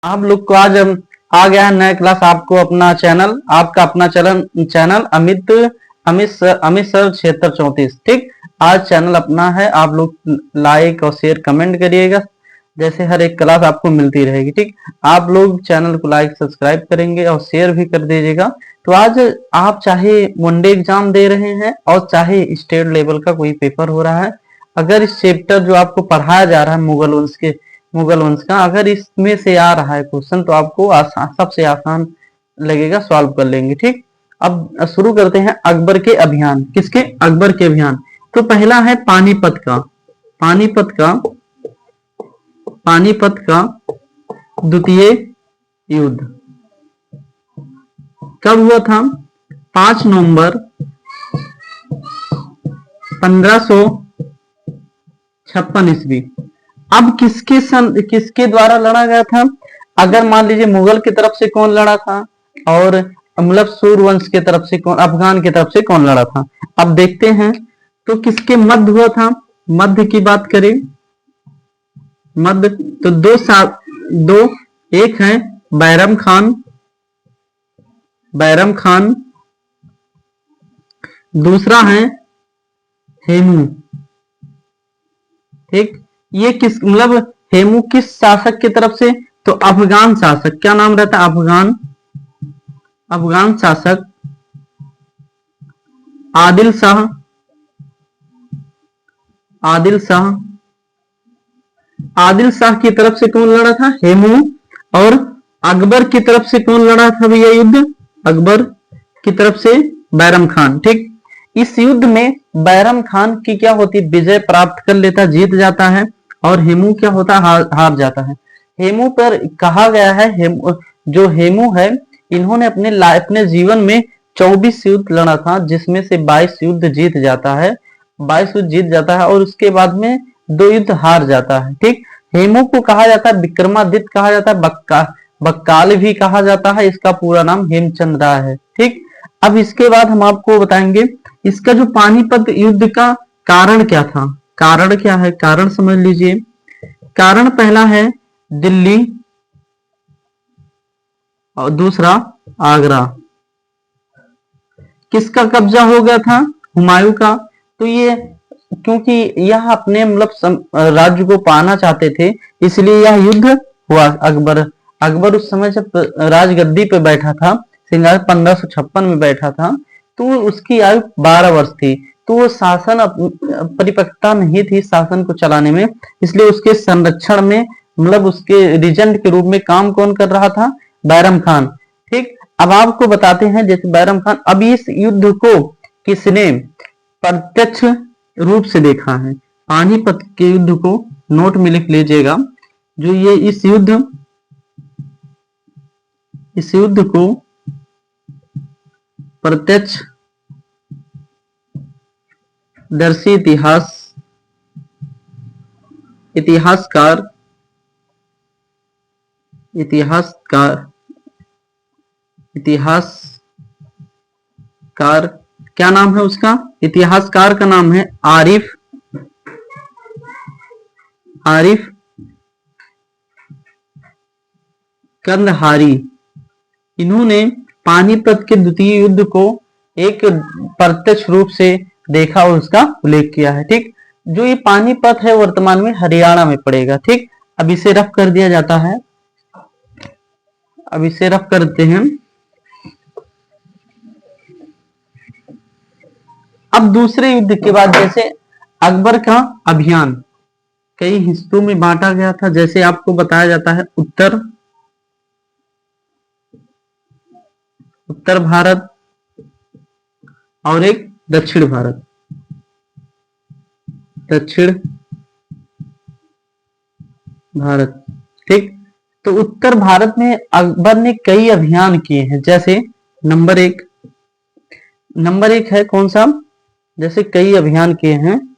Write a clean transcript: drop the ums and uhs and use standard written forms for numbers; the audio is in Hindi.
आप लोग को आज हम आ गया है नया क्लास। आपको अपना चैनल, आपका अपना चैनल अमित अमित सर 7634। ठीक, आज चैनल अपना है। आप लोग लाइक और शेयर कमेंट करिएगा, जैसे हर एक क्लास आपको मिलती रहेगी। ठीक, आप लोग चैनल को लाइक सब्सक्राइब करेंगे और शेयर भी कर दीजिएगा। तो आज आप चाहे वनडे एग्जाम दे रहे हैं और चाहे स्टेट लेवल का कोई पेपर हो रहा है, अगर इस चैप्टर जो आपको पढ़ाया जा रहा है मुगल वंश का, अगर इसमें से आ रहा है क्वेश्चन तो आपको आसान, सबसे आसान लगेगा, सॉल्व कर लेंगे। ठीक, अब शुरू करते हैं अकबर के अभियान। किसके? अकबर के अभियान। तो पहला है पानीपत का द्वितीय युद्ध कब हुआ था? 5 नवंबर 1556 ईस्वी। अब किसके द्वारा लड़ा गया था? अगर मान लीजिए मुगल की तरफ से कौन लड़ा था और मतलब सूर्यवंश की तरफ से कौन, अफगान की तरफ से कौन लड़ा था, अब देखते हैं। तो किसके मध्य हुआ था? मध्य की बात करें, मध्य तो दो एक है बैरम खान, दूसरा है हेमू। ठीक, ये किस मतलब हेमू किस शासक की तरफ से? तो अफगान शासक। क्या नाम रहता है? अफगान शासक आदिल शाह की तरफ से कौन लड़ा था? हेमू। और अकबर की तरफ से कौन लड़ा था भैया युद्ध? अकबर की तरफ से बैरम खान। ठीक, इस युद्ध में बैरम खान की क्या होती? विजय प्राप्त कर लेता, जीत जाता है, और हेमू क्या होता? हार जाता है। हेमू पर कहा गया है, जो हेमू है, इन्होंने अपने जीवन में 24 युद्ध लड़ा था, जिसमें से 22 युद्ध जीत जाता है, और उसके बाद में 2 युद्ध हार जाता है। ठीक, हेमू को कहा जाता है विक्रमादित्य, कहा जाता है बक्काल भी कहा जाता है। इसका पूरा नाम हेमचंद राय है। ठीक, अब इसके बाद हम आपको बताएंगे इसका जो पानीपत युद्ध का कारण क्या था। कारण क्या है? कारण समझ लीजिए। कारण पहला है दिल्ली और दूसरा आगरा। किसका कब्जा हो गया था? हुमायूं का। तो ये क्योंकि यह अपने मतलब राज्य को पाना चाहते थे, इसलिए यह युद्ध हुआ। अकबर उस समय जब राजगद्दी पे बैठा था, 1556 में बैठा था, तो उसकी आयु 12 वर्ष थी। तो वो परिपक्वता नहीं थी शासन को चलाने में, इसलिए उसके संरक्षण में मतलब उसके रिजेंट के रूप में काम कौन कर रहा था? बैरम खान। ठीक, अब आपको बताते हैं जैसे बैरम खान। अब इस युद्ध को किसने प्रत्यक्ष रूप से देखा है? पानीपत के युद्ध को नोट में लिख लीजिएगा। जो ये इस युद्ध को प्रत्यक्ष दर्शी इतिहासकार क्या नाम है उसका? इतिहासकार का नाम है आरिफ कंदहारी। इन्होंने पानीपत के द्वितीय युद्ध को एक प्रत्यक्ष रूप से देखा और उसका उल्लेख किया है। ठीक, जो ये पानीपत है वर्तमान में हरियाणा में पड़ेगा। ठीक, अब इसे रफ कर दिया जाता है। अब इसे रफ करते हैं। अब दूसरे युद्ध के बाद जैसे अकबर का अभियान कई हिस्सों में बांटा गया था। जैसे आपको बताया जाता है उत्तर भारत और एक दक्षिण भारत। ठीक, तो उत्तर भारत में अकबर ने कई अभियान किए हैं। जैसे नंबर एक है कौन सा? जैसे कई अभियान किए हैं,